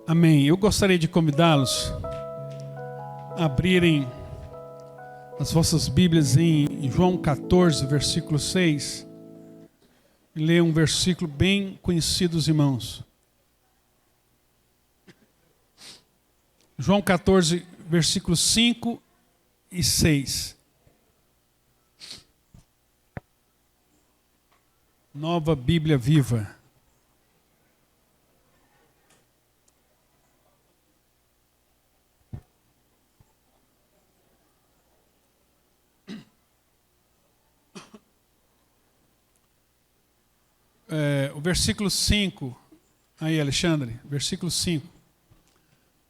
Amém. Eu gostaria de convidá-los a abrirem as vossas Bíblias em João 14, versículo 6. E ler um versículo bem conhecido dos irmãos. João 14, versículos 5 e 6. Nova Bíblia Viva. O versículo 5. Aí, Alexandre, versículo 5.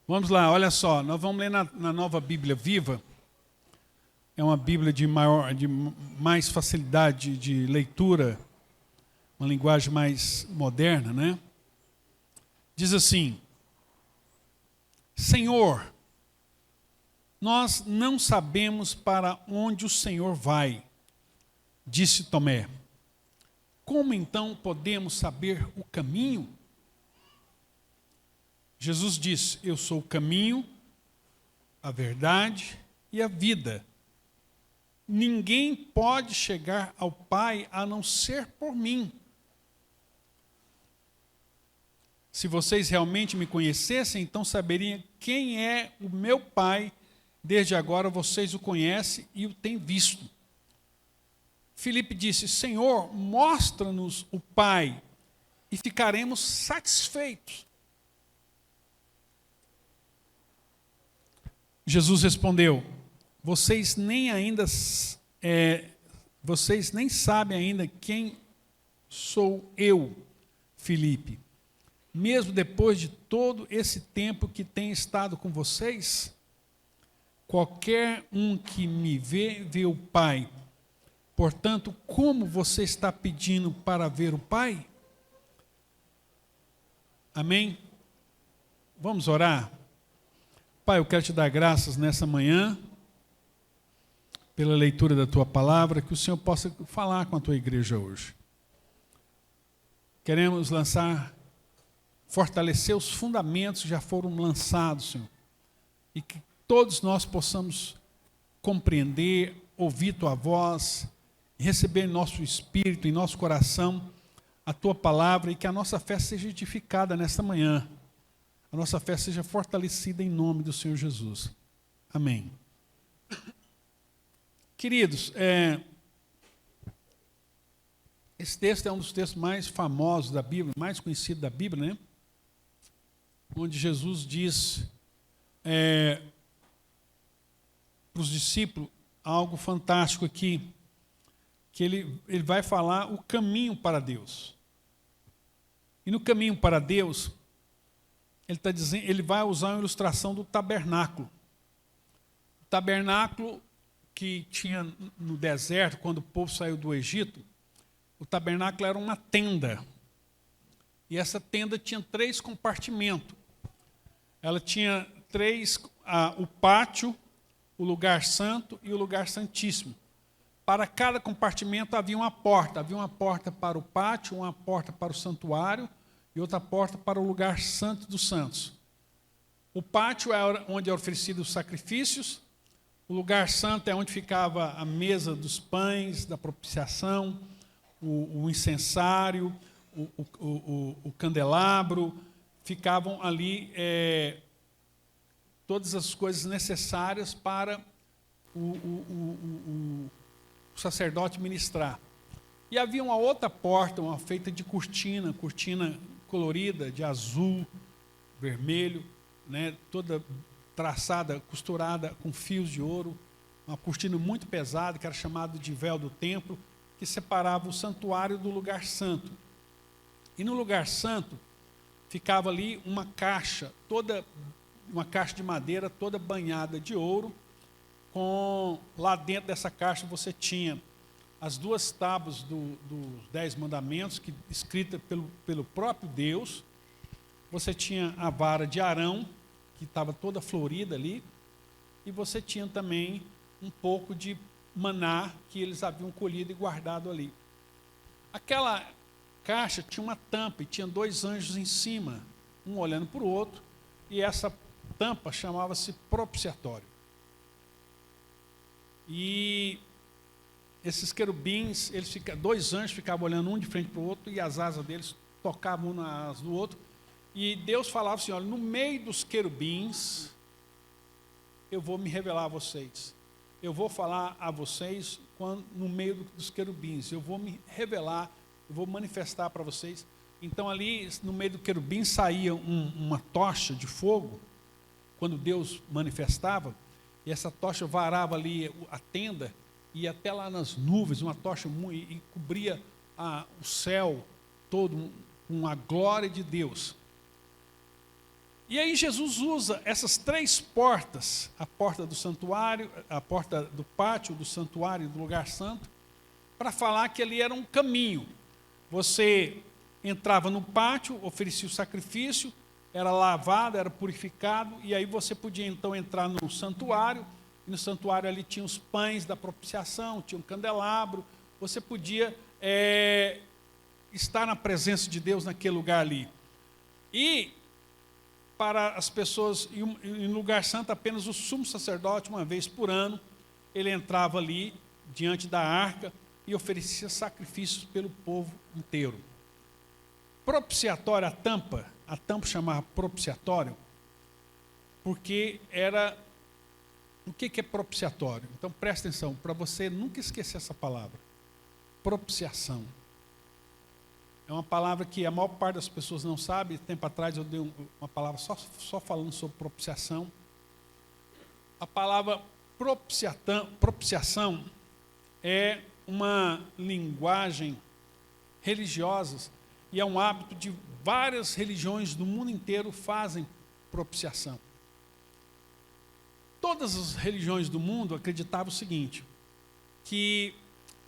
Vamos lá, olha só, nós vamos ler na Nova Bíblia Viva. É uma Bíblia de mais facilidade de leitura, uma linguagem mais moderna, né? Diz assim: Senhor, nós não sabemos para onde o Senhor vai, disse Tomé. Como então podemos saber o caminho? Jesus disse: eu sou o caminho, a verdade e a vida. Ninguém pode chegar ao Pai a não ser por mim. Se vocês realmente me conhecessem, então saberiam quem é o meu Pai. Desde agora vocês o conhecem e o têm visto. Filipe disse: Senhor, mostra-nos o Pai e ficaremos satisfeitos. Jesus respondeu: vocês nem sabem ainda quem sou eu, Filipe. Mesmo depois de todo esse tempo que tenho estado com vocês, qualquer um que me vê, vê o Pai. Portanto, como você está pedindo para ver o Pai? Amém? Vamos orar? Pai, eu quero te dar graças nessa manhã, pela leitura da tua palavra, que o Senhor possa falar com a tua igreja hoje. Queremos fortalecer os fundamentos que já foram lançados, Senhor, e que todos nós possamos compreender, ouvir tua voz, receber em nosso espírito, em nosso coração, a tua palavra, e que a nossa fé seja edificada nesta manhã. A nossa fé seja fortalecida em nome do Senhor Jesus. Amém. Queridos, esse texto é um dos textos mais famosos da Bíblia, mais conhecido da Bíblia, né? Onde Jesus diz para os discípulos algo fantástico aqui, que ele vai falar o caminho para Deus. E no caminho para Deus, ele vai usar uma ilustração do tabernáculo. O tabernáculo que tinha no deserto, quando o povo saiu do Egito, o tabernáculo era uma tenda. E essa tenda tinha 3 compartimentos. Ela tinha 3, o pátio, o lugar santo e o lugar santíssimo. Para cada compartimento havia uma porta. Havia uma porta para o pátio, uma porta para o santuário e outra porta para o lugar santo dos santos. O pátio é onde é oferecido os sacrifícios. O lugar santo é onde ficava a mesa dos pães, da propiciação, o incensário, o candelabro. Ficavam ali todas as coisas necessárias para o sacerdote ministrar. E havia uma outra porta, uma feita de cortina colorida, de azul, vermelho, né, toda traçada, costurada com fios de ouro, uma cortina muito pesada, que era chamada de véu do templo, que separava o santuário do lugar santo. E no lugar santo ficava ali uma caixa de madeira toda banhada de ouro. Lá dentro dessa caixa você tinha as 2 tábuas dos 10 mandamentos, escritas pelo próprio Deus. Você tinha a vara de Arão, que estava toda florida ali, e você tinha também um pouco de maná que eles haviam colhido e guardado ali. Aquela caixa tinha uma tampa e tinha 2 anjos em cima, um olhando para o outro, e essa tampa chamava-se propiciatório. E esses querubins, 2 anjos ficavam olhando um de frente para o outro, e as asas deles tocavam um na asa do outro. E Deus falava assim, olha, no meio dos querubins, eu vou me revelar a vocês. Eu vou falar a vocês no meio dos querubins. Eu vou me revelar, eu vou manifestar para vocês. Então ali, no meio do querubim, saía uma tocha de fogo, quando Deus manifestava, e essa tocha varava ali a tenda, e até lá nas nuvens, uma tocha e cobria o céu todo com a glória de Deus. E aí Jesus usa essas 3 portas, a porta do santuário, a porta do pátio, do santuário e do lugar santo, para falar que ali era um caminho. Você entrava no pátio, oferecia o sacrifício, era lavado, era purificado, e aí você podia então entrar no santuário, e no santuário ali tinha os pães da propiciação, tinha um candelabro, você podia estar na presença de Deus naquele lugar ali. E para as pessoas, em lugar santo, apenas o sumo sacerdote, uma vez por ano, ele entrava ali, diante da arca, e oferecia sacrifícios pelo povo inteiro. Propiciatório, a tampa chamava propiciatório, porque era... O que é propiciatório? Então, presta atenção, para você nunca esquecer essa palavra. Propiciação. É uma palavra que a maior parte das pessoas não sabe. Tempo atrás eu dei uma palavra só falando sobre propiciação. A palavra propiciação é uma linguagem religiosa e é um hábito de várias religiões do mundo inteiro fazem propiciação. Todas as religiões do mundo acreditavam o seguinte, que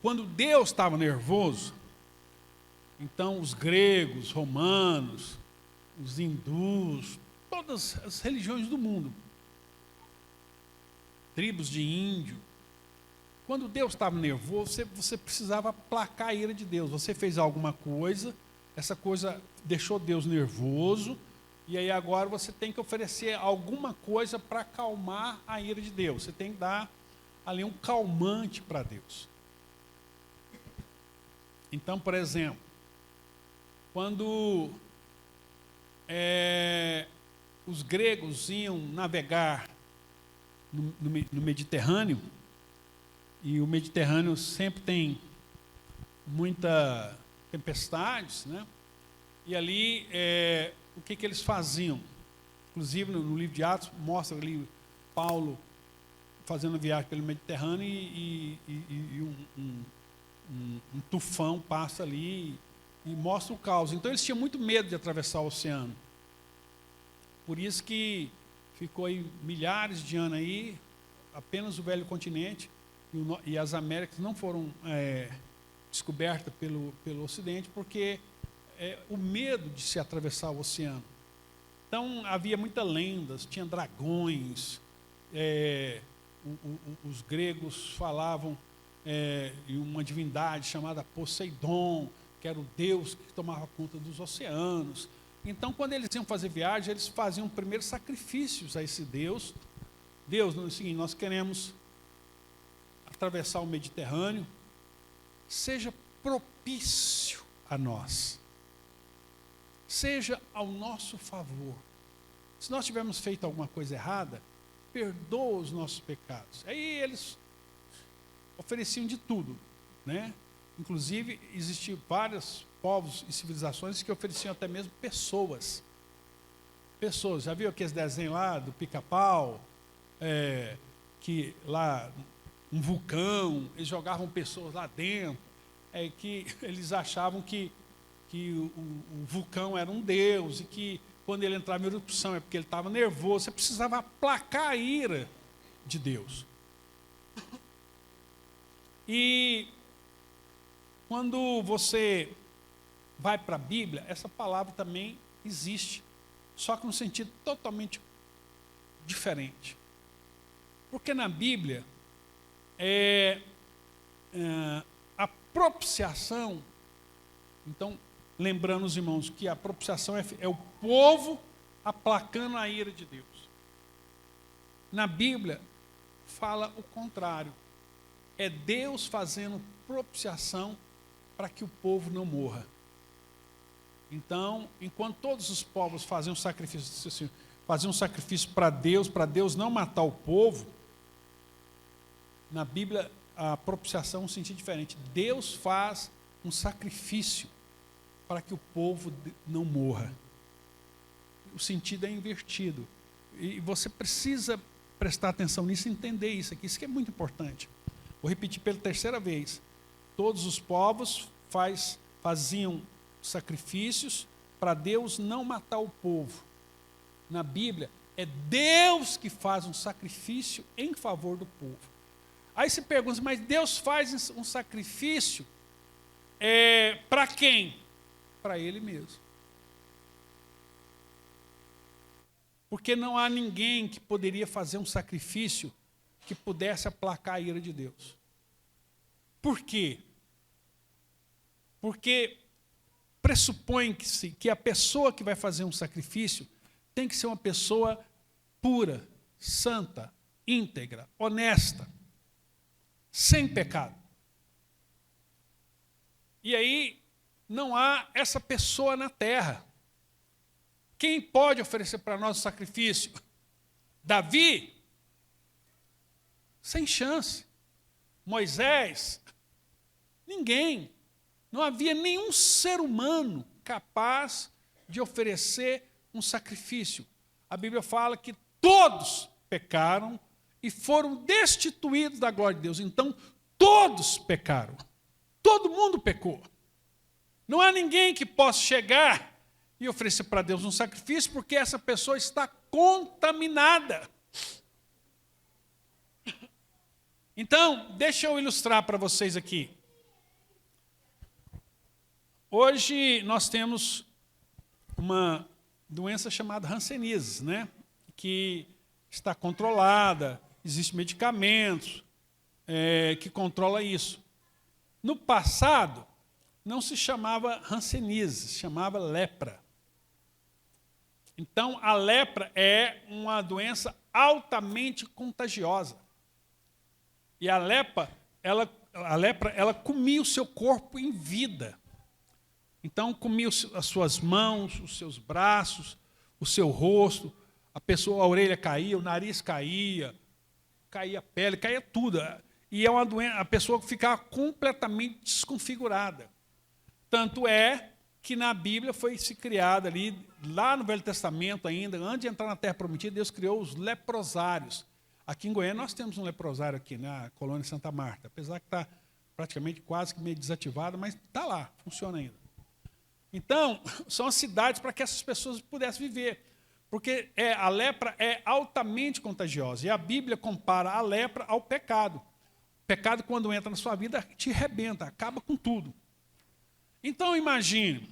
quando Deus estava nervoso, então os gregos, romanos, os hindus, todas as religiões do mundo, tribos de índio, quando Deus estava nervoso, você precisava aplacar a ira de Deus. Você fez alguma coisa, essa coisa deixou Deus nervoso, e aí agora você tem que oferecer alguma coisa para acalmar a ira de Deus. Você tem que dar ali um calmante para Deus. Então, por exemplo, quando os gregos iam navegar no Mediterrâneo, e o Mediterrâneo sempre tem muitas tempestades, né? E ali, o que eles faziam? Inclusive, no livro de Atos, mostra ali Paulo fazendo viagem pelo Mediterrâneo e um tufão passa ali e mostra o caos. Então, eles tinham muito medo de atravessar o oceano. Por isso que ficou aí milhares de anos aí, apenas o velho continente e as Américas não foram descobertas pelo Ocidente, porque o medo de se atravessar o oceano. Então, havia muitas lendas, tinha dragões, os gregos falavam em uma divindade chamada Poseidon, que era o deus que tomava conta dos oceanos. Então, quando eles iam fazer viagem, eles faziam primeiro sacrifícios a esse deus. Deus, no seguinte, nós queremos atravessar o Mediterrâneo, seja propício a nós, seja ao nosso favor. Se nós tivermos feito alguma coisa errada, perdoa os nossos pecados. Aí eles ofereciam de tudo, né? Inclusive, existiam vários povos e civilizações que ofereciam até mesmo pessoas. Pessoas, já viu aqueles desenhos lá do Pica-Pau? Que lá, um vulcão, eles jogavam pessoas lá dentro, que eles achavam que o vulcão era um deus, e que quando ele entrava em erupção é porque ele estava nervoso. Você precisava aplacar a ira de Deus. E quando você vai para a Bíblia, essa palavra também existe, só que num sentido totalmente diferente. Porque na Bíblia, a propiciação, então, lembrando os irmãos que a propiciação é o povo aplacando a ira de Deus. Na Bíblia, fala o contrário. É Deus fazendo propiciação para que o povo não morra. Então, enquanto todos os povos faziam sacrifício, assim, faziam um sacrifício para Deus não matar o povo, na Bíblia a propiciação é um sentido diferente. Deus faz um sacrifício para que o povo não morra. O sentido é invertido. E você precisa prestar atenção nisso e entender isso aqui. Isso que é muito importante. Vou repetir pela terceira vez. Todos os povos faziam sacrifícios para Deus não matar o povo. Na Bíblia, é Deus que faz um sacrifício em favor do povo. Aí se pergunta, mas Deus faz um sacrifício para quem? Para Ele mesmo. Porque não há ninguém que poderia fazer um sacrifício que pudesse aplacar a ira de Deus. Por quê? Porque pressupõe-se que a pessoa que vai fazer um sacrifício tem que ser uma pessoa pura, santa, íntegra, honesta, sem pecado. E aí não há essa pessoa na terra. Quem pode oferecer para nós o sacrifício? Davi? Sem chance. Moisés? Ninguém. Não havia nenhum ser humano capaz de oferecer um sacrifício. A Bíblia fala que todos pecaram e foram destituídos da glória de Deus. Então, todos pecaram. Todo mundo pecou. Não há ninguém que possa chegar e oferecer para Deus um sacrifício, porque essa pessoa está contaminada. Então, deixa eu ilustrar para vocês aqui. Hoje nós temos uma doença chamada hanseníase, né? Que está controlada, existem medicamentos que controlam isso. No passado, não se chamava hanseníase, se chamava lepra. Então, a lepra é uma doença altamente contagiosa. E a lepra, ela comia o seu corpo em vida. Então, comia as suas mãos, os seus braços, o seu rosto, a orelha caía, o nariz caía a pele, caía tudo. E é uma doença, a pessoa ficava completamente desconfigurada. Tanto é que na Bíblia foi se criada ali, lá no Velho Testamento ainda, antes de entrar na Terra Prometida, Deus criou os leprosários. Aqui em Goiânia nós temos um leprosário aqui, na colônia Santa Marta, apesar que está praticamente quase que meio desativado, mas está lá, funciona ainda. Então, são as cidades para que essas pessoas pudessem viver, porque a lepra é altamente contagiosa, e a Bíblia compara a lepra ao pecado. O pecado, quando entra na sua vida, te arrebenta, acaba com tudo. Então, imagine,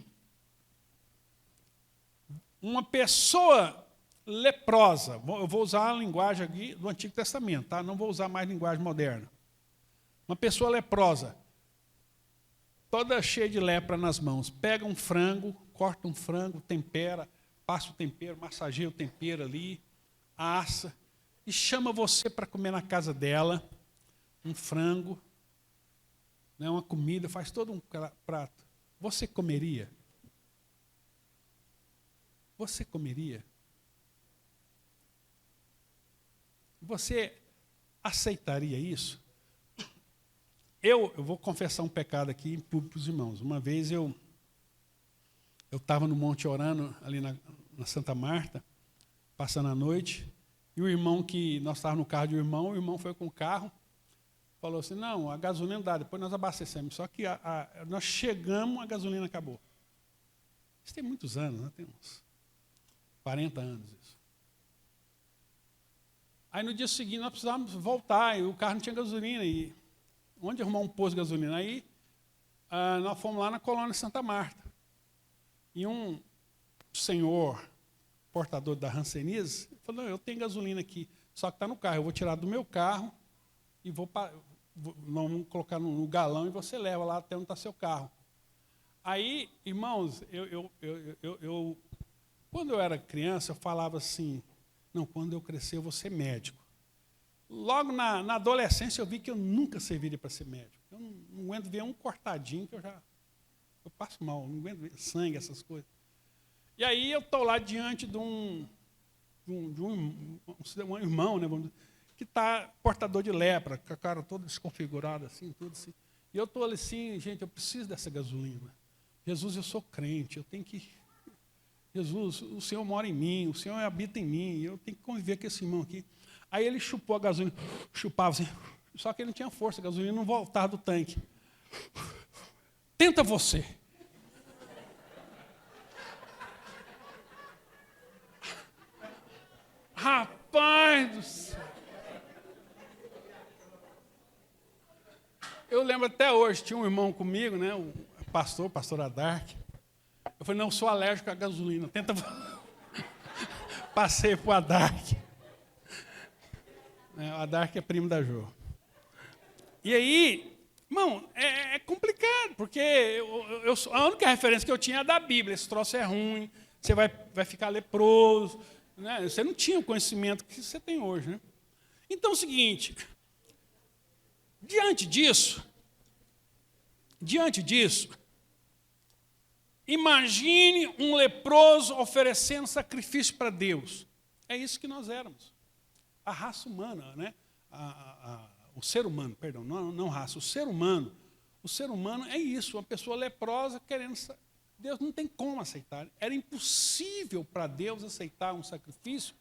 uma pessoa leprosa, eu vou usar a linguagem aqui do Antigo Testamento, tá? Não vou usar mais linguagem moderna. Uma pessoa leprosa, toda cheia de lepra nas mãos, pega um frango, corta um frango, tempera, passa o tempero, massageia o tempero ali, assa, e chama você para comer na casa dela, um frango, né, uma comida, faz todo um prato. Você comeria? Você comeria? Você aceitaria isso? Eu vou confessar um pecado aqui em público para os irmãos. Uma vez eu estava no Monte orando, ali na Santa Marta, passando a noite, e o irmão nós estávamos no carro de um irmão foi com o carro, falou assim, não, a gasolina não dá, depois nós abastecemos. Só que nós chegamos, a gasolina acabou. Isso tem muitos anos, né? Tem uns 40 anos isso. Aí no dia seguinte nós precisávamos voltar, e o carro não tinha gasolina, e onde arrumar um posto de gasolina? Aí nós fomos lá na colônia Santa Marta. E um senhor, portador da hanseníase, falou, não, eu tenho gasolina aqui, só que está no carro, eu vou tirar do meu carro e vamos colocar no galão e você leva lá até onde está seu carro. Aí, irmãos, eu Quando eu era criança, eu falava assim, não, quando eu crescer eu vou ser médico. Logo na adolescência eu vi que eu nunca serviria para ser médico. Eu não aguento ver um cortadinho que eu passo mal, não aguento ver sangue, essas coisas. E aí eu estou lá diante de um irmão, né, que está portador de lepra, com a cara toda desconfigurada, assim, tudo assim. E eu estou ali assim, gente, eu preciso dessa gasolina. Jesus, eu sou crente, eu tenho que... Jesus, o Senhor mora em mim, o Senhor habita em mim, eu tenho que conviver com esse irmão aqui. Aí ele chupou a gasolina, chupava assim, só que ele não tinha força, a gasolina não voltava do tanque. Tenta você. Rapaz do céu. Eu lembro até hoje, tinha um irmão comigo, né, o pastor Adark. Eu falei, não, eu sou alérgico à gasolina, tenta... Passei para o Adark. O Adark é primo da Jô. E aí, irmão, é complicado, porque a única referência que eu tinha é da Bíblia. Esse troço é ruim, você vai ficar leproso. Né? Você não tinha o conhecimento que você tem hoje. Né? Então é o seguinte, diante disso, imagine um leproso oferecendo sacrifício para Deus. É isso que nós éramos. A raça humana, né? O ser humano, perdão, não raça, o ser humano. O ser humano é isso, uma pessoa leprosa querendo... Deus não tem como aceitar. Era impossível para Deus aceitar um sacrifício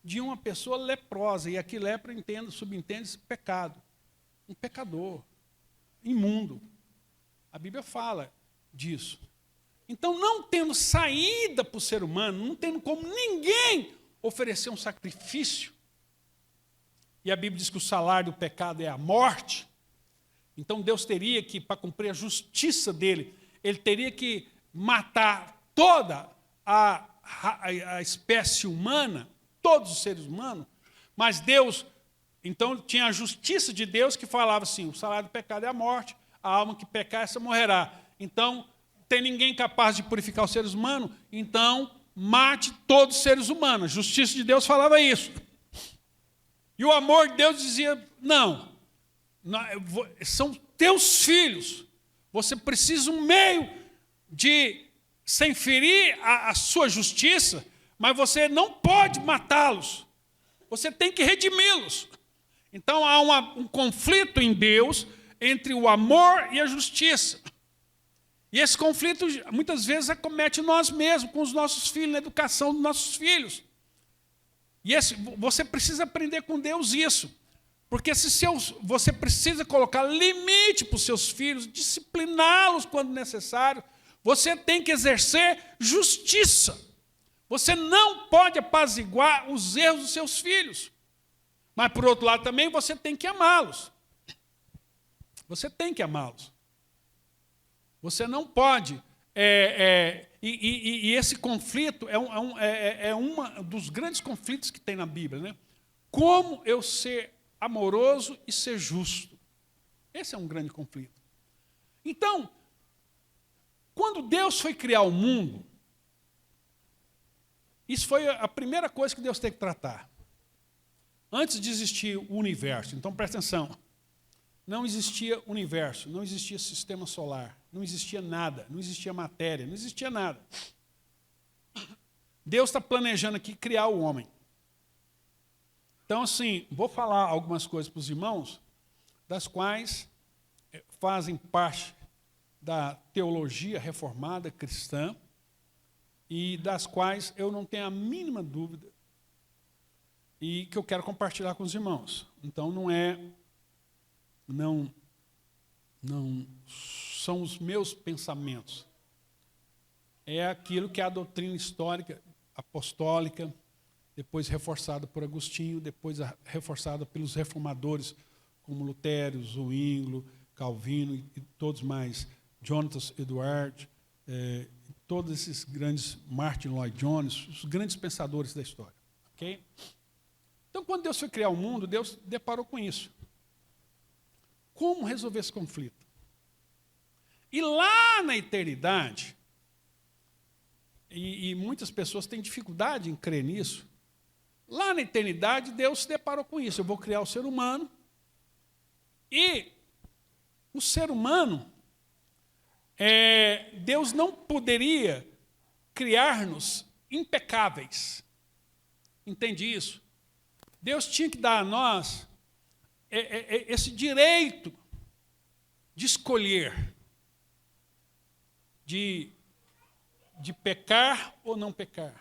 de uma pessoa leprosa. E aqui lepra, subentende-se pecado. Um pecador, imundo. A Bíblia fala disso. Então, não tendo saída para o ser humano, não tendo como ninguém oferecer um sacrifício, e a Bíblia diz que o salário do pecado é a morte, então Deus teria que, para cumprir a justiça dele, ele teria que matar toda a espécie humana, todos os seres humanos, mas Deus, então tinha a justiça de Deus que falava assim, o salário do pecado é a morte, a alma que pecar, essa morrerá. Então, tem ninguém capaz de purificar os seres humanos, então mate todos os seres humanos. A justiça de Deus falava isso. E o amor de Deus dizia, não, são teus filhos, você precisa um meio de, sem ferir a sua justiça, mas você não pode matá-los, você tem que redimi-los. Então há um conflito em Deus entre o amor e a justiça. E esse conflito muitas vezes acomete nós mesmos, com os nossos filhos, na educação dos nossos filhos. E você precisa aprender com Deus isso. Porque você precisa colocar limite para os seus filhos, discipliná-los quando necessário. Você tem que exercer justiça. Você não pode apaziguar os erros dos seus filhos. Mas, por outro lado, também você tem que amá-los. Você tem que amá-los. Você não pode... E esse conflito é um dos grandes conflitos que tem na Bíblia. Né? Como eu ser amoroso e ser justo? Esse é um grande conflito. Então, quando Deus foi criar o mundo, isso foi a primeira coisa que Deus teve que tratar. Antes de existir o universo, então presta atenção, não existia universo, não existia sistema solar, não existia nada, não existia matéria, não existia nada. Deus está planejando aqui criar o homem. Então, assim, vou falar algumas coisas para os irmãos, das quais fazem parte da teologia reformada cristã e das quais eu não tenho a mínima dúvida e que eu quero compartilhar com os irmãos. Então, não são os meus pensamentos. É aquilo que é a doutrina histórica, apostólica, depois reforçada por Agostinho, depois reforçada pelos reformadores, como Lutero, Zwinglio, Calvino e todos mais, Jonathan Edwards, todos esses grandes, Martin Lloyd Jones, os grandes pensadores da história. Okay? Então, quando Deus foi criar o mundo, Deus deparou com isso. Como resolver esse conflito? E lá na eternidade, e muitas pessoas têm dificuldade em crer nisso. Lá na eternidade, Deus se deparou com isso. Eu vou criar o ser humano. E o ser humano, Deus não poderia criar-nos impecáveis. Entende isso? Deus tinha que dar a nós esse direito de escolher, de pecar ou não pecar.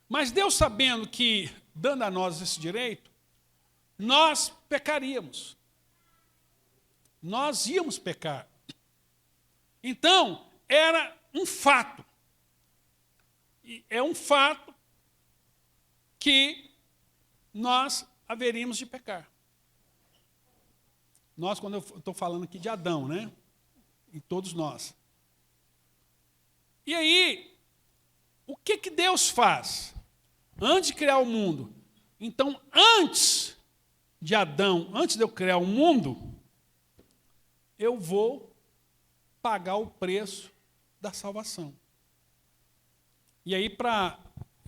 Mas Deus, sabendo que, dando a nós esse direito, nós pecaríamos. Nós íamos pecar. Então, era um fato. É um fato que nós haveríamos de pecar. Nós, quando eu estou falando aqui de Adão, né? E todos nós. E aí, o que Deus faz? Antes de criar o mundo. Então, antes de Adão, antes de eu criar o mundo, eu vou pagar o preço da salvação. E aí, para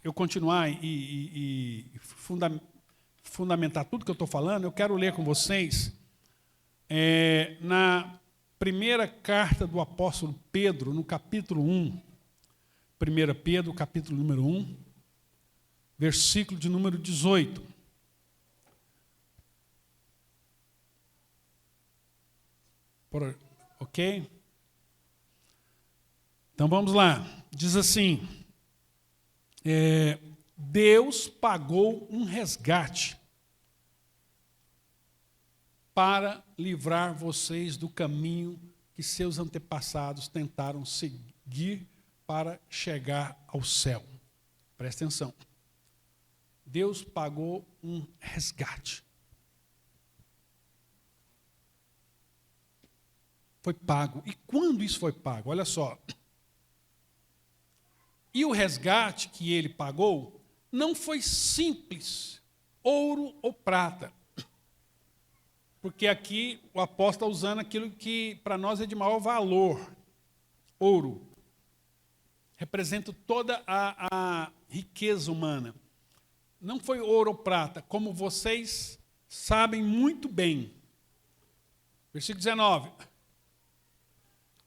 eu continuar e fundamentar tudo que eu estou falando, eu quero ler com vocês na primeira carta do apóstolo Pedro, no capítulo 1, 1 Pedro, capítulo número 1, versículo de número 18. Ok? Então vamos lá. Diz assim: Deus pagou um resgate para livrar vocês do caminho que seus antepassados tentaram seguir para chegar ao céu. Presta atenção. Deus pagou um resgate. Foi pago. E quando isso foi pago? Olha só. E o resgate que ele pagou não foi simples, ouro ou prata. Porque aqui o apóstolo está usando aquilo que para nós é de maior valor. Ouro. Representa toda a riqueza humana. Não foi ouro ou prata, como vocês sabem muito bem. Versículo 19.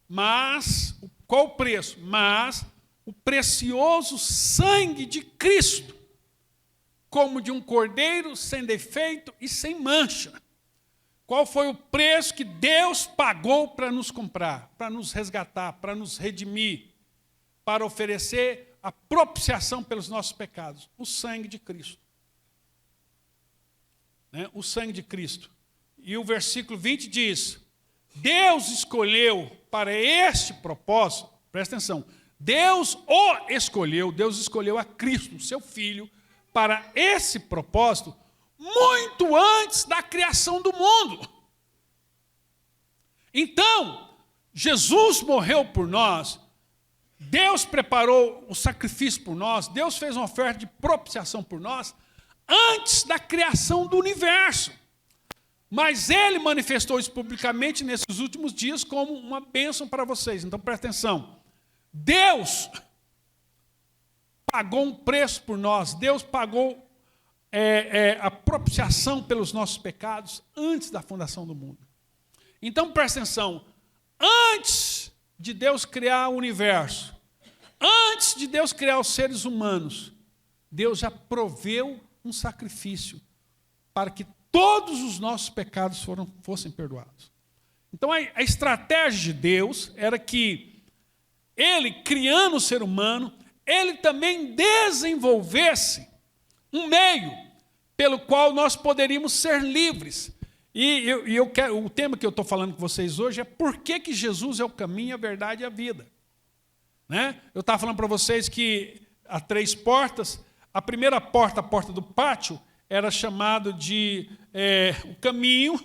Mas, qual o preço? Mas o precioso sangue de Cristo, como de um cordeiro sem defeito e sem mancha. Qual foi o preço que Deus pagou para nos comprar, para nos resgatar, para nos redimir, para oferecer a propiciação pelos nossos pecados? O sangue de Cristo. Né? O sangue de Cristo. E o versículo 20 diz: Deus escolheu para este propósito, presta atenção, Deus escolheu a Cristo, seu Filho, para esse propósito, muito antes da criação do mundo. Então, Jesus morreu por nós, Deus preparou o sacrifício por nós, Deus fez uma oferta de propiciação por nós, antes da criação do universo. Mas ele manifestou isso publicamente nesses últimos dias como uma bênção para vocês. Então, presta atenção. Deus pagou um preço por nós. Deus pagou a propiciação pelos nossos pecados antes da fundação do mundo. Então, presta atenção. Antes de Deus criar o universo, antes de Deus criar os seres humanos, Deus já proveu um sacrifício para que todos os nossos pecados fossem perdoados. Então, a estratégia de Deus era que ele, criando o ser humano, ele também desenvolvesse um meio pelo qual nós poderíamos ser livres. E o tema que eu estou falando com vocês hoje é por que Jesus é o caminho, a verdade e a vida. Né? Eu estava falando para vocês que há 3 portas. A primeira porta, a porta do pátio, era chamado de o caminho.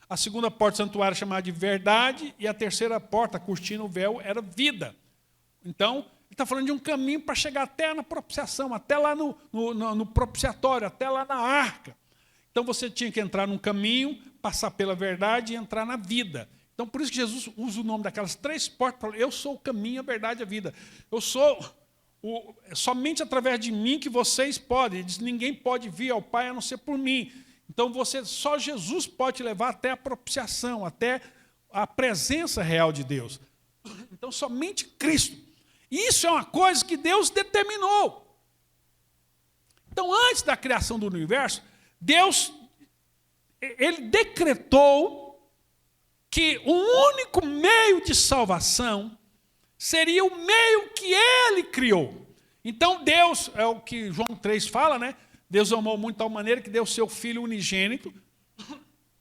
A segunda porta do santuário era chamada de verdade. E a terceira porta, a cortina, o véu, era vida. Então, ele está falando de um caminho para chegar até na propiciação, até lá no propiciatório, até lá na arca. Então, você tinha que entrar num caminho, passar pela verdade e entrar na vida. Então, por isso que Jesus usa o nome daquelas 3 portas para falar, eu sou o caminho, a verdade e a vida. Eu sou somente através de mim que vocês podem. Ele diz, ninguém pode vir ao Pai a não ser por mim. Então, só Jesus pode te levar até a propiciação, até a presença real de Deus. Então, somente Cristo. Isso é uma coisa que Deus determinou. Então, antes da criação do universo, Deus, ele decretou que o único meio de salvação seria o meio que ele criou. Então Deus, é o que João 3 fala, né? Deus amou muito de tal maneira que deu o seu Filho unigênito,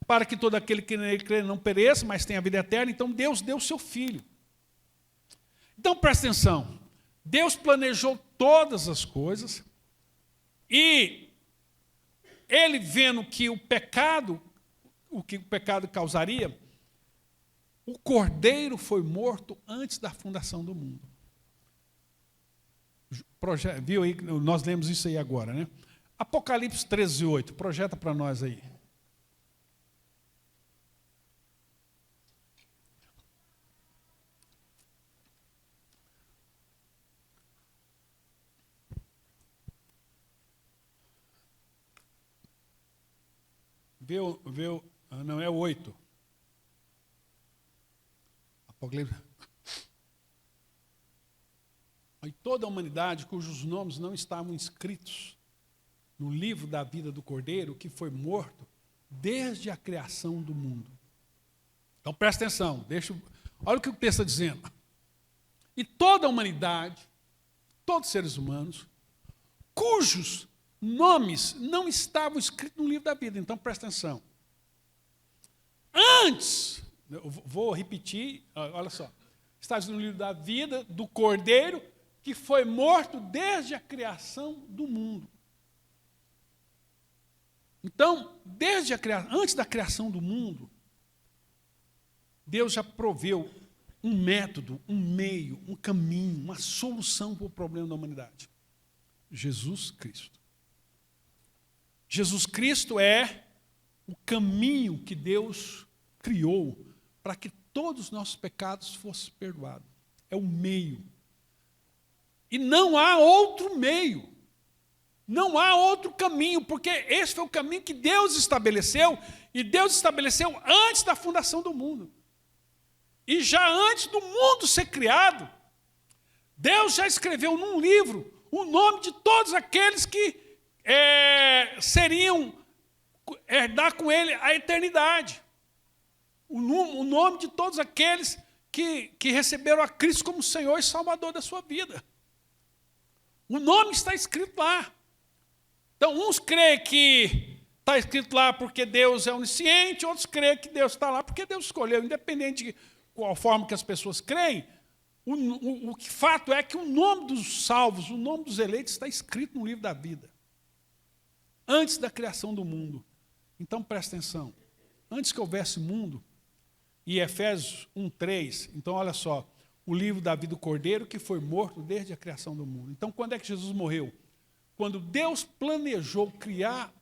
para que todo aquele que nele crê não pereça, mas tenha vida eterna. Então Deus deu o seu Filho. Então presta atenção, Deus planejou todas as coisas, e ele vendo que o que o pecado causaria, o Cordeiro foi morto antes da fundação do mundo. Viu aí? Nós lemos isso aí agora, né? Apocalipse 13:8. Projeta para nós aí. Não, é 8. Apocalipse. E toda a humanidade cujos nomes não estavam escritos no livro da vida do Cordeiro, que foi morto desde a criação do mundo. Então presta atenção, olha o que o texto está dizendo. E toda a humanidade, todos os seres humanos, cujos nomes não estavam escritos no livro da vida. Então presta atenção. Antes, eu vou repetir, olha só. Está no livro da vida do Cordeiro, que foi morto desde a criação do mundo. Então, antes da criação do mundo, Deus já proveu um método, um meio, um caminho, uma solução para o problema da humanidade. Jesus Cristo. Jesus Cristo é o caminho que Deus criou para que todos os nossos pecados fossem perdoados. É o meio. E não há outro meio. Não há outro caminho, porque esse foi o caminho que Deus estabeleceu, e Deus estabeleceu antes da fundação do mundo. E já antes do mundo ser criado, Deus já escreveu num livro o nome de todos aqueles que seriam herdar com ele a eternidade. O nome de todos aqueles que receberam a Cristo como Senhor e Salvador da sua vida. O nome está escrito lá. Então, uns creem que está escrito lá porque Deus é onisciente, outros creem que Deus está lá porque Deus escolheu. Independente de qual forma que as pessoas creem, o fato é que o nome dos salvos, o nome dos eleitos está escrito no livro da vida. Antes da criação do mundo. Então, presta atenção. Antes que houvesse mundo, e Efésios 1:3, então olha só, o livro da vida do Cordeiro que foi morto desde a criação do mundo. Então, quando é que Jesus morreu? Quando Deus planejou criar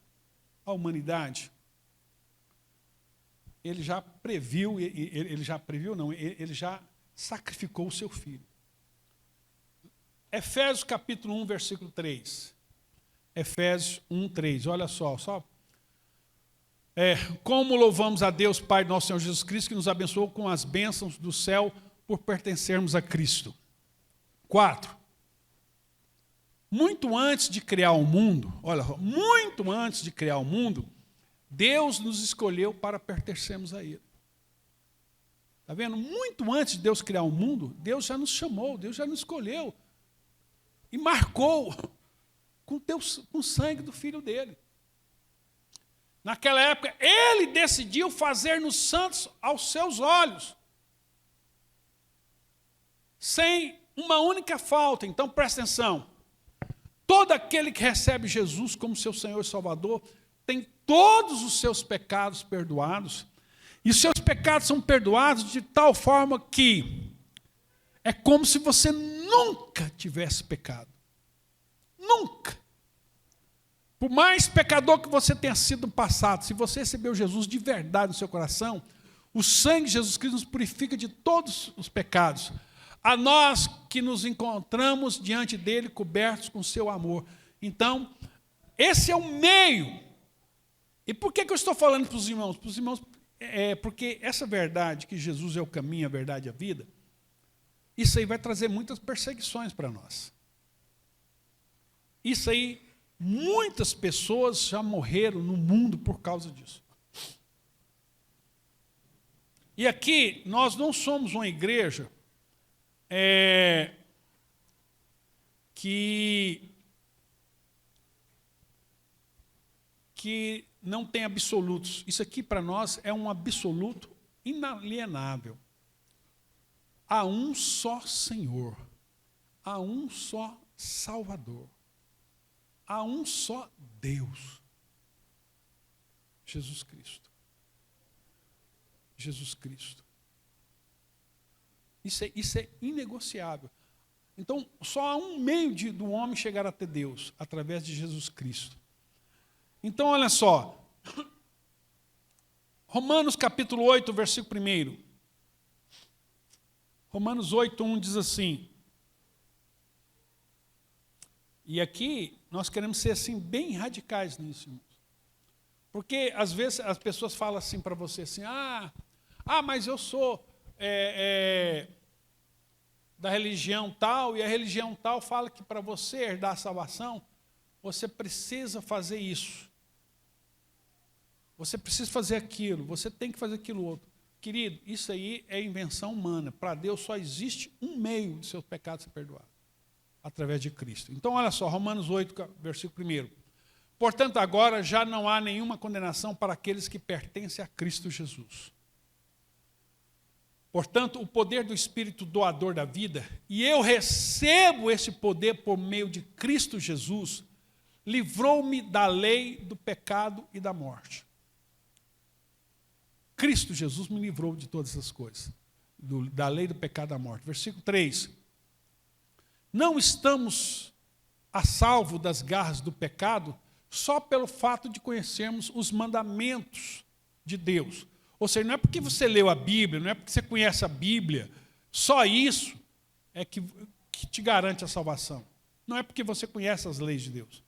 a humanidade, ele já previu, ele já sacrificou o seu filho. Efésios capítulo 1, versículo 3. Efésios 1:3, olha só. Como louvamos a Deus, Pai do nosso Senhor Jesus Cristo, que nos abençoou com as bênçãos do céu por pertencermos a Cristo. 4. Muito antes de criar o mundo, muito antes de criar o mundo, Deus nos escolheu para pertencermos a Ele. Está vendo? Muito antes de Deus criar o mundo, Deus já nos chamou, Deus já nos escolheu. E marcou com o sangue do Filho dele. Naquela época, Ele decidiu fazer-nos santos aos seus olhos. Sem uma única falta. Então, presta atenção. Todo aquele que recebe Jesus como seu Senhor e Salvador tem todos os seus pecados perdoados. E os seus pecados são perdoados de tal forma que é como se você nunca tivesse pecado. Nunca. Por mais pecador que você tenha sido no passado, se você recebeu Jesus de verdade no seu coração, O sangue de Jesus Cristo nos purifica de todos os pecados. A nós que nos encontramos diante dele, cobertos com seu amor. Então, esse é o meio. E por que eu estou falando para os irmãos? Para os irmãos, porque essa verdade, que Jesus é o caminho, a verdade e a vida, isso aí vai trazer muitas perseguições para nós. Isso aí, muitas pessoas já morreram no mundo por causa disso. E aqui, nós não somos uma igreja que não tem absolutos. Isso aqui para nós é um absoluto inalienável. Há um só Senhor, há um só Salvador, há um só Deus, Jesus Cristo. Jesus Cristo. Isso é inegociável. Então, só há um meio do homem chegar até Deus, através de Jesus Cristo. Então, olha só. Romanos capítulo 8, versículo 1. Romanos 8, 1 diz assim. E aqui, nós queremos ser assim, bem radicais nisso, irmãos. Porque, às vezes, as pessoas falam assim para você, assim, mas eu sou da religião tal, e a religião tal fala que para você herdar a salvação, você precisa fazer isso. Você precisa fazer aquilo, você tem que fazer aquilo outro. Querido, isso aí é invenção humana. Para Deus só existe um meio de seus pecados ser perdoados, através de Cristo. Então, olha só, Romanos 8, versículo 1. Portanto, agora já não há nenhuma condenação para aqueles que pertencem a Cristo Jesus. Portanto, o poder do Espírito doador da vida, e eu recebo esse poder por meio de Cristo Jesus, livrou-me da lei, do pecado e da morte. Cristo Jesus me livrou de todas essas coisas, da lei, do pecado e da morte. Versículo 3. Não estamos a salvo das garras do pecado só pelo fato de conhecermos os mandamentos de Deus. Ou seja, não é porque você leu a Bíblia, não é porque você conhece a Bíblia, só isso é que te garante a salvação. Não é porque você conhece as leis de Deus.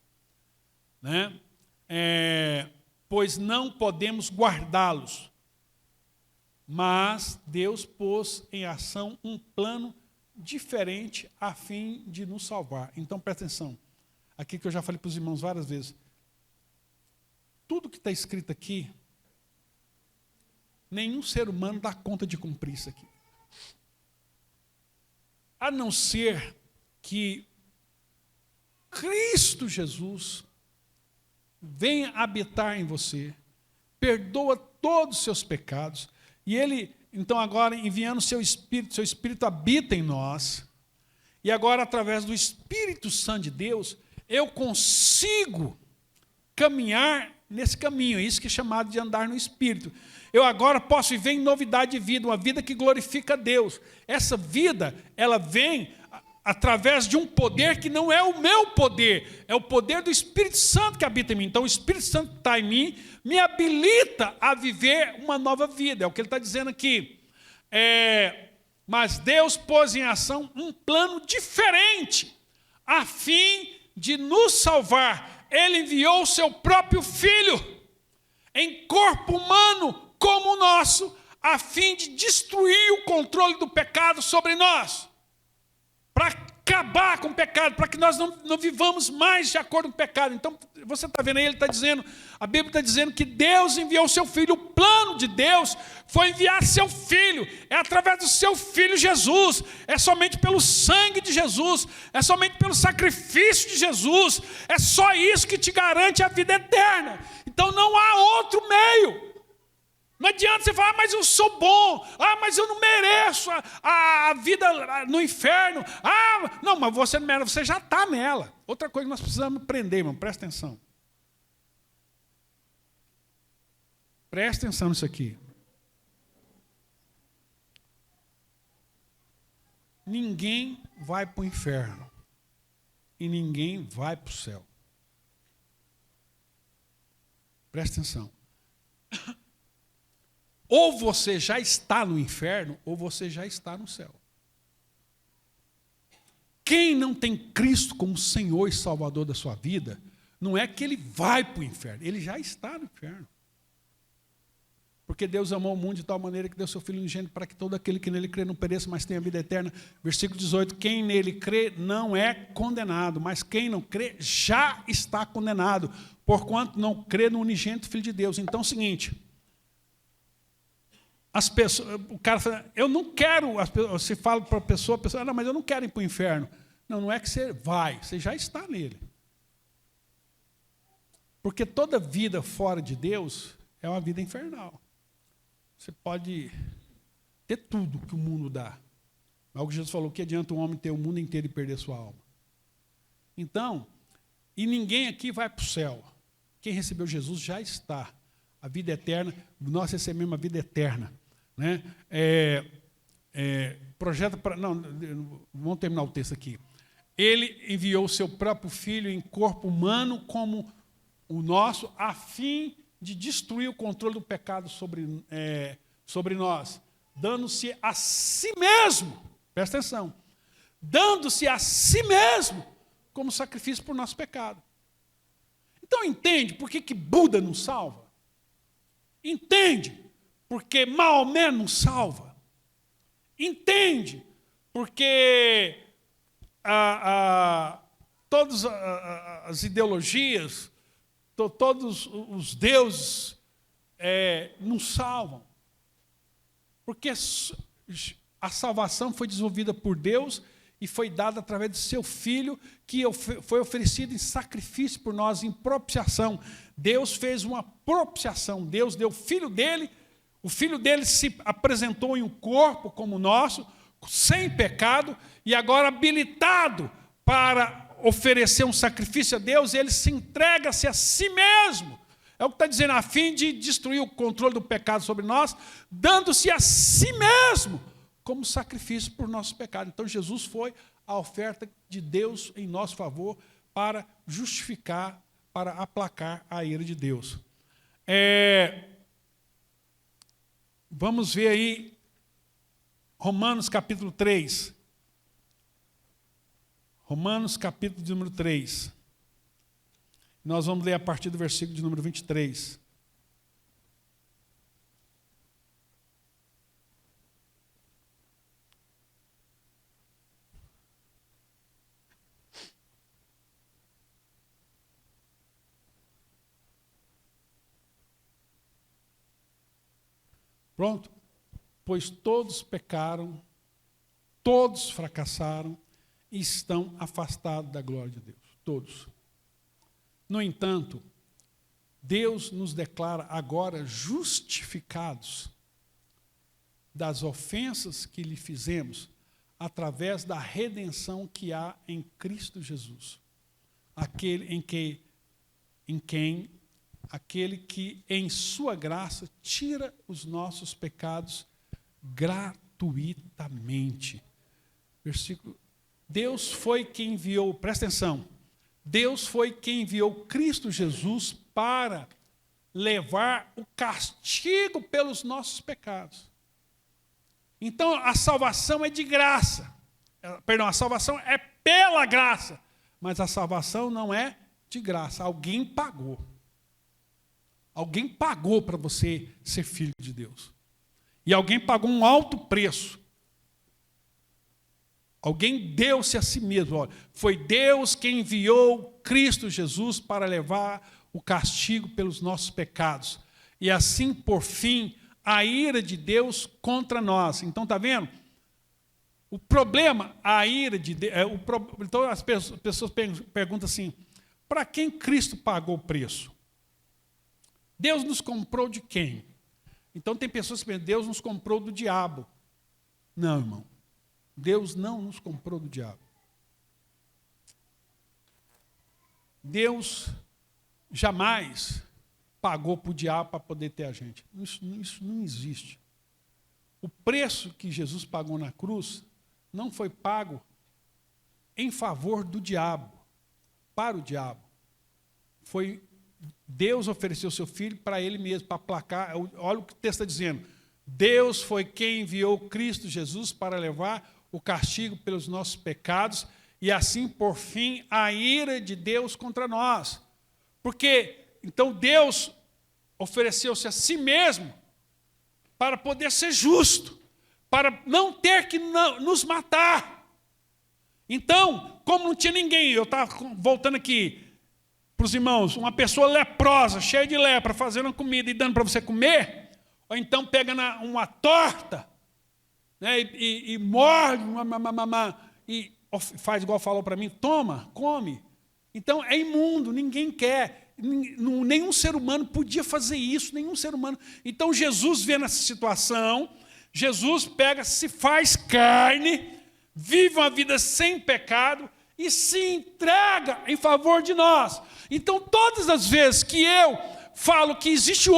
Né? Pois não podemos guardá-los. Mas Deus pôs em ação um plano diferente a fim de nos salvar. Então, presta atenção. Aqui que eu já falei para os irmãos várias vezes. Tudo que está escrito aqui, nenhum ser humano dá conta de cumprir isso aqui. A não ser que Cristo Jesus venha habitar em você, perdoa todos os seus pecados, e Ele, então agora enviando seu Espírito habita em nós, e agora através do Espírito Santo de Deus, eu consigo caminhar nesse caminho, é isso que é chamado de andar no Espírito. Eu agora posso viver em novidade de vida, uma vida que glorifica a Deus. Essa vida, ela vem através de um poder que não é o meu poder, é o poder do Espírito Santo que habita em mim. Então o Espírito Santo está em mim, me habilita a viver uma nova vida, é o que ele está dizendo aqui. Mas Deus pôs em ação um plano diferente, a fim de nos salvar. Ele enviou o seu próprio Filho, em corpo humano como o nosso, a fim de destruir o controle do pecado sobre nós. Para acabar com o pecado, para que nós não vivamos mais de acordo com o pecado. Então, você está vendo aí, ele está dizendo, a Bíblia está dizendo que Deus enviou o seu Filho. O plano de Deus foi enviar seu Filho. É através do seu Filho Jesus. É somente pelo sangue de Jesus. É somente pelo sacrifício de Jesus. É só isso que te garante a vida eterna. Então, não há outro meio. Não adianta você falar, mas eu sou bom, mas eu não mereço a vida no inferno. Não, mas você não merece, você já está nela. Outra coisa que nós precisamos aprender, irmão, presta atenção. Presta atenção nisso aqui. Ninguém vai para o inferno e ninguém vai para o céu. Presta atenção. Ou você já está no inferno, ou você já está no céu. Quem não tem Cristo como Senhor e Salvador da sua vida, não é que ele vai para o inferno, ele já está no inferno. Porque Deus amou o mundo de tal maneira que deu seu Filho unigênito para que todo aquele que nele crê não pereça, mas tenha vida eterna. Versículo 18, quem nele crê não é condenado, mas quem não crê já está condenado, porquanto não crê no unigênito Filho de Deus. Então é o seguinte, as pessoas, o cara fala, eu não quero, você fala para a pessoa, não, mas eu não quero ir para o inferno. Não, não é que você vai, você já está nele. Porque toda vida fora de Deus é uma vida infernal. Você pode ter tudo que o mundo dá. Algo que Jesus falou, que adianta um homem ter o mundo inteiro e perder sua alma. Então, e ninguém aqui vai para o céu. Quem recebeu Jesus já está. A vida eterna, nós recebemos a vida eterna. Né? Projeta para... Não, vamos terminar o texto aqui. Ele enviou o seu próprio Filho em corpo humano como o nosso, a fim de destruir o controle do pecado sobre nós, dando-se a si mesmo, presta atenção, dando-se a si mesmo como sacrifício por nosso pecado. Então entende por que Buda não salva? Entende porque Maomé não salva? Entende porque todas as ideologias, todos os deuses não salvam. Porque a salvação foi desenvolvida por Deus e foi dada através do seu Filho, que foi oferecido em sacrifício por nós, em propiciação. Deus fez uma propiciação, Deus deu o Filho dele se apresentou em um corpo como o nosso, sem pecado, e agora habilitado para oferecer um sacrifício a Deus, ele se entrega-se a si mesmo. É o que está dizendo, a fim de destruir o controle do pecado sobre nós, dando-se a si mesmo como sacrifício por nossos pecados. Então Jesus foi a oferta de Deus em nosso favor para justificar, para aplacar a ira de Deus. Vamos ver aí Romanos capítulo 3. Romanos capítulo de número 3. Nós vamos ler a partir do versículo de número 23. Pronto? Pois todos pecaram, todos fracassaram e estão afastados da glória de Deus. Todos. No entanto, Deus nos declara agora justificados das ofensas que lhe fizemos através da redenção que há em Cristo Jesus. Aquele que em sua graça tira os nossos pecados gratuitamente. Versículo. Deus foi quem enviou, presta atenção, Deus foi quem enviou Cristo Jesus para levar o castigo pelos nossos pecados. Então a salvação é de graça. Perdão, a salvação é pela graça, mas a salvação não é de graça. Alguém pagou. Alguém pagou para você ser filho de Deus. E alguém pagou um alto preço. Alguém deu-se a si mesmo. Olha, foi Deus quem enviou Cristo Jesus para levar o castigo pelos nossos pecados. E assim, por fim, a ira de Deus contra nós. Então, está vendo? O problema, a ira de Deus... Então, as pessoas perguntam assim, para quem Cristo pagou o preço? Deus nos comprou de quem? Então, tem pessoas que pensam, Deus nos comprou do diabo. Não, irmão. Deus não nos comprou do diabo. Deus jamais pagou para o diabo para poder ter a gente. Isso não existe. O preço que Jesus pagou na cruz não foi pago em favor do diabo, para o diabo. Foi Deus ofereceu o seu filho para ele mesmo, para aplacar. Olha o que o texto está dizendo. Deus foi quem enviou Cristo Jesus para levar o castigo pelos nossos pecados e assim por fim a ira de Deus contra nós. Porque então Deus ofereceu-se a si mesmo para poder ser justo, para não ter que nos matar. Então, como não tinha ninguém, eu estava voltando aqui para os irmãos, uma pessoa leprosa, cheia de lepra, fazendo comida e dando para você comer, ou então pega uma torta, né, e morde, e faz igual falou para mim, toma, come. Então é imundo, ninguém quer, nenhum ser humano podia fazer isso, nenhum ser humano. Então Jesus vê nessa situação, Jesus pega, se faz carne, vive uma vida sem pecado e se entrega em favor de nós. Então todas as vezes que eu falo que existe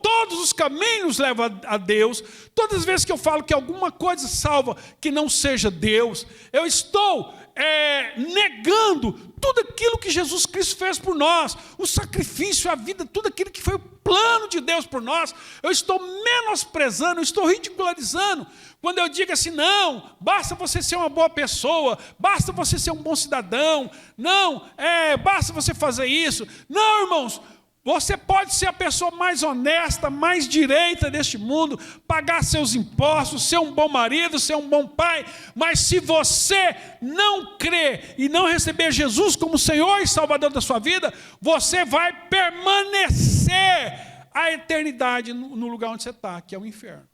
todos os caminhos levam a Deus, todas as vezes que eu falo que alguma coisa salva que não seja Deus, eu estou negando tudo aquilo que Jesus Cristo fez por nós, o sacrifício, a vida, tudo aquilo que foi o plano de Deus por nós, eu estou menosprezando, eu estou ridicularizando, quando eu digo assim, não, basta você ser uma boa pessoa, basta você ser um bom cidadão, não, basta você fazer isso, não, irmãos, você pode ser a pessoa mais honesta, mais direita deste mundo, pagar seus impostos, ser um bom marido, ser um bom pai, mas se você não crer e não receber Jesus como Senhor e Salvador da sua vida, você vai permanecer a eternidade no lugar onde você está, que é o inferno.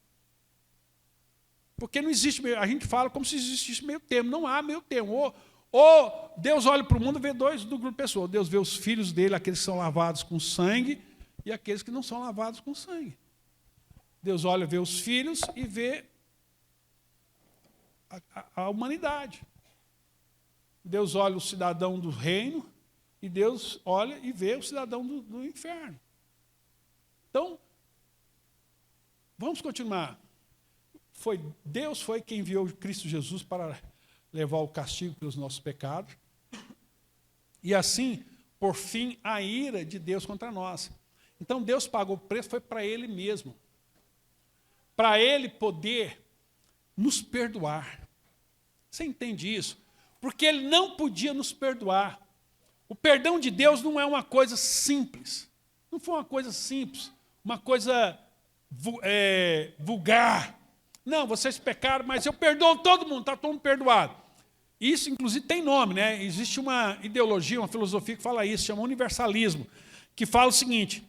Porque não existe, a gente fala como se existisse meio termo, não há meio termo. Ou Deus olha para o mundo e vê dois do grupo de pessoas. Deus vê os filhos dele, aqueles que são lavados com sangue, e aqueles que não são lavados com sangue. Deus olha, vê os filhos e vê a humanidade. Deus olha o cidadão do reino, e Deus olha e vê o cidadão do inferno. Então, vamos continuar. Deus foi quem enviou Cristo Jesus para levar o castigo pelos nossos pecados, e assim, por fim, a ira de Deus contra nós. Então Deus pagou o preço, foi para Ele mesmo, para Ele poder nos perdoar. Você entende isso? Porque Ele não podia nos perdoar. O perdão de Deus não é uma coisa simples, não foi uma coisa simples, uma coisa vulgar. Não, vocês pecaram, mas eu perdoo todo mundo, está todo mundo perdoado. Isso, inclusive, tem nome, né? Existe uma ideologia, uma filosofia que fala isso, chama universalismo, que fala o seguinte,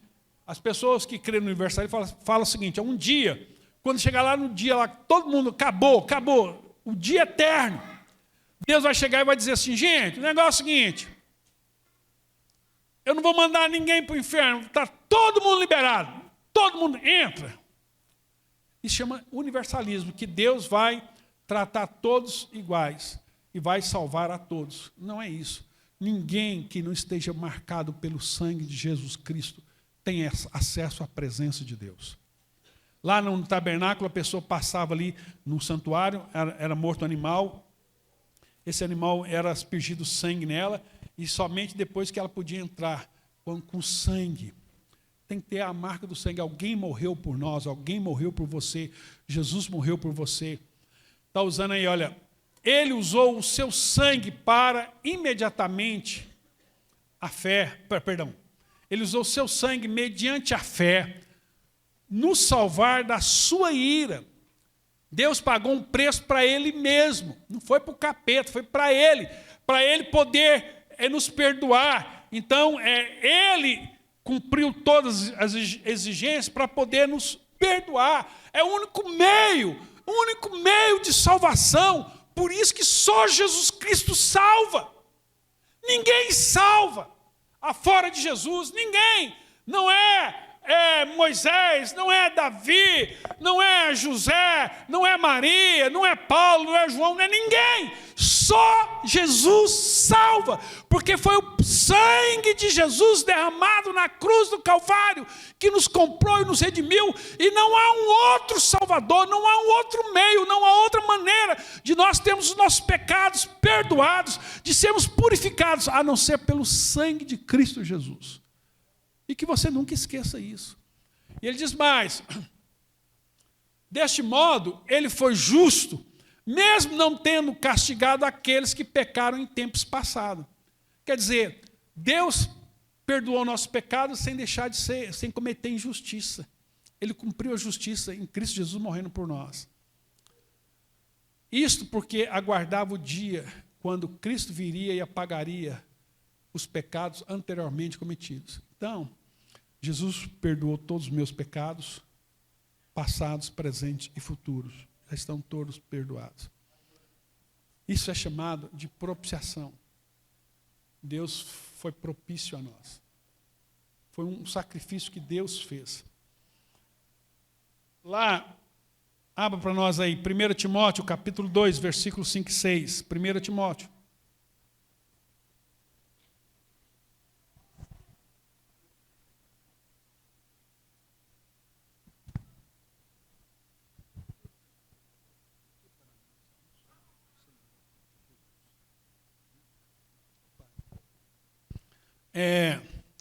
as pessoas que creem no universalismo falam o seguinte, um dia, quando chegar lá no dia, lá, todo mundo acabou, o dia eterno, Deus vai chegar e vai dizer assim, gente, o negócio é o seguinte, eu não vou mandar ninguém para o inferno, está todo mundo liberado, todo mundo entra. Isso chama universalismo, que Deus vai tratar todos iguais e vai salvar a todos. Não é isso. Ninguém que não esteja marcado pelo sangue de Jesus Cristo tem acesso à presença de Deus. Lá no tabernáculo, a pessoa passava ali no santuário, era morto um animal, esse animal era aspergido sangue nela, e somente depois que ela podia entrar com sangue. Tem que ter a marca do sangue. Alguém morreu por nós, alguém morreu por você. Jesus morreu por você. Está usando aí, olha. Ele usou o seu sangue para imediatamente a fé, perdão. Ele usou o seu sangue mediante a fé, nos salvar da sua ira. Deus pagou um preço para Ele mesmo. Não foi para o capeta, foi para Ele poder nos perdoar. Então, Ele cumpriu todas as exigências para poder nos perdoar. É o único meio de salvação. Por isso que só Jesus Cristo salva. Ninguém salva afora de Jesus. Ninguém. Não é Moisés, não é Davi, não é José, não é Maria, não é Paulo, não é João, não é ninguém. Só Jesus salva, porque foi o sangue de Jesus derramado na cruz do Calvário que nos comprou e nos redimiu, e não há um outro Salvador, não há um outro meio, não há outra maneira de nós termos os nossos pecados perdoados, de sermos purificados, a não ser pelo sangue de Cristo Jesus. E que você nunca esqueça isso. E ele diz mais, Deste modo, ele foi justo, mesmo não tendo castigado aqueles que pecaram em tempos passados. Quer dizer, Deus perdoou nossos pecados sem deixar de ser, sem cometer injustiça. Ele cumpriu a justiça em Cristo Jesus morrendo por nós. Isto porque aguardava o dia quando Cristo viria e apagaria os pecados anteriormente cometidos. Então, Jesus perdoou todos os meus pecados, passados, presentes e futuros. Já estão todos perdoados. Isso é chamado de propiciação. Deus foi propício a nós. Foi um sacrifício que Deus fez. Lá, abra para nós aí, 1 Timóteo, capítulo 2, versículos 5 e 6. 1 Timóteo.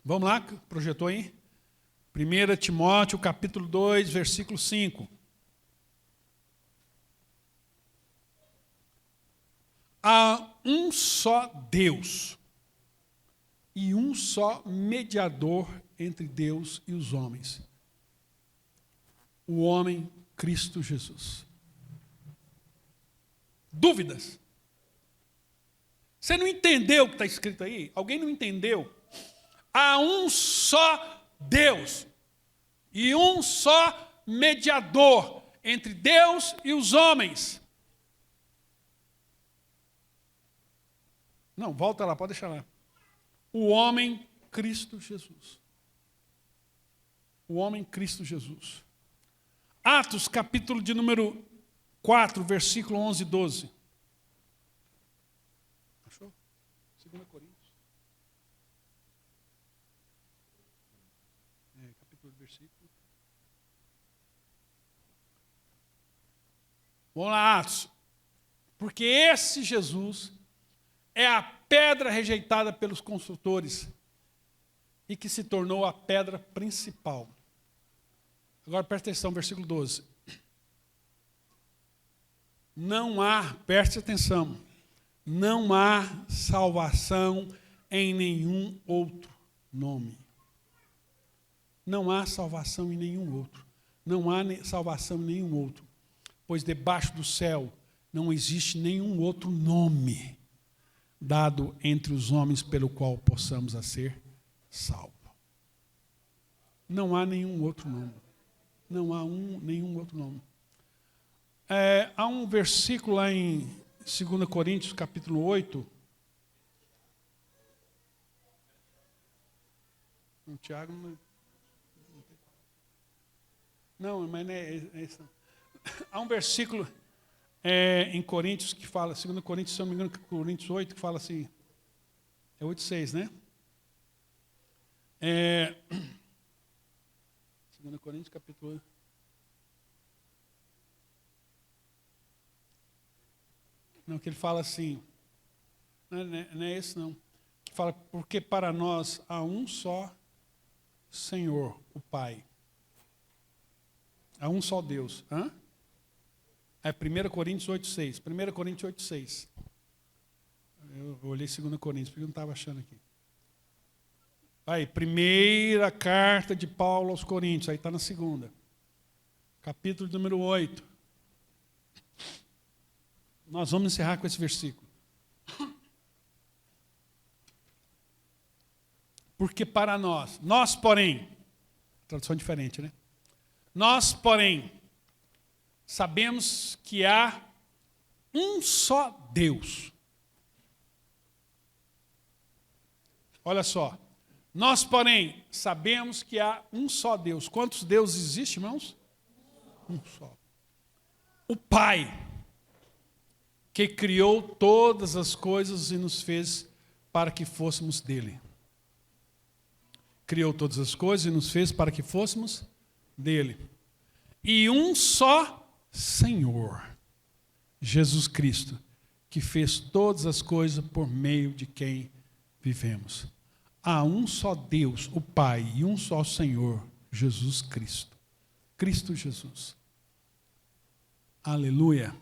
Vamos lá, projetou aí? 1 Timóteo, capítulo 2, versículo 5. Há um só Deus e um só mediador entre Deus e os homens, o homem Cristo Jesus. Dúvidas? Você não entendeu o que está escrito aí? Alguém não entendeu? Há um só Deus e um só mediador entre Deus e os homens. Não, volta lá, pode deixar lá. O homem Cristo Jesus. O homem Cristo Jesus. Atos, capítulo de número 4, versículo 11 e 12. Achou? 2 Coríntios. Capítulo de versículo. Vamos lá, Atos. Porque esse Jesus é a pedra rejeitada pelos construtores e que se tornou a pedra principal. Agora presta atenção, versículo 12. Não há, preste atenção, não há salvação em nenhum outro nome. Não há salvação em nenhum outro. Não há salvação em nenhum outro. Pois debaixo do céu não existe nenhum outro nome dado entre os homens pelo qual possamos a ser salvos. Não há nenhum outro nome. Não há nenhum outro nome. Há um versículo lá em 2 Coríntios, capítulo 8. O Tiago não, mas não é isso. Há um versículo em Coríntios que fala, 2 Coríntios, se não me engano, Coríntios 8, que fala assim, é 8:6, né? 2 Coríntios, capítulo 8. Não, que ele fala assim, não é esse não, que fala, porque para nós há um só Senhor, o Pai. Há um só Deus. É 1 Coríntios 8:6. 1 Coríntios 8:6. Eu olhei 2 Coríntios, porque eu não estava achando aqui. Aí, primeira carta de Paulo aos Coríntios, aí está na segunda. Capítulo número 8. Nós vamos encerrar com esse versículo. Porque para nós, porém, tradução diferente, né? Nós, porém, sabemos que há um só Deus. Olha só. Nós, porém, sabemos que há um só Deus. Quantos deuses existem, irmãos? Um só. O Pai, que criou todas as coisas e nos fez para que fôssemos dele. Criou todas as coisas e nos fez para que fôssemos dele. E um só Senhor, Jesus Cristo, que fez todas as coisas por meio de quem vivemos. Há um só Deus, o Pai, e um só Senhor, Jesus Cristo. Cristo Jesus. Aleluia.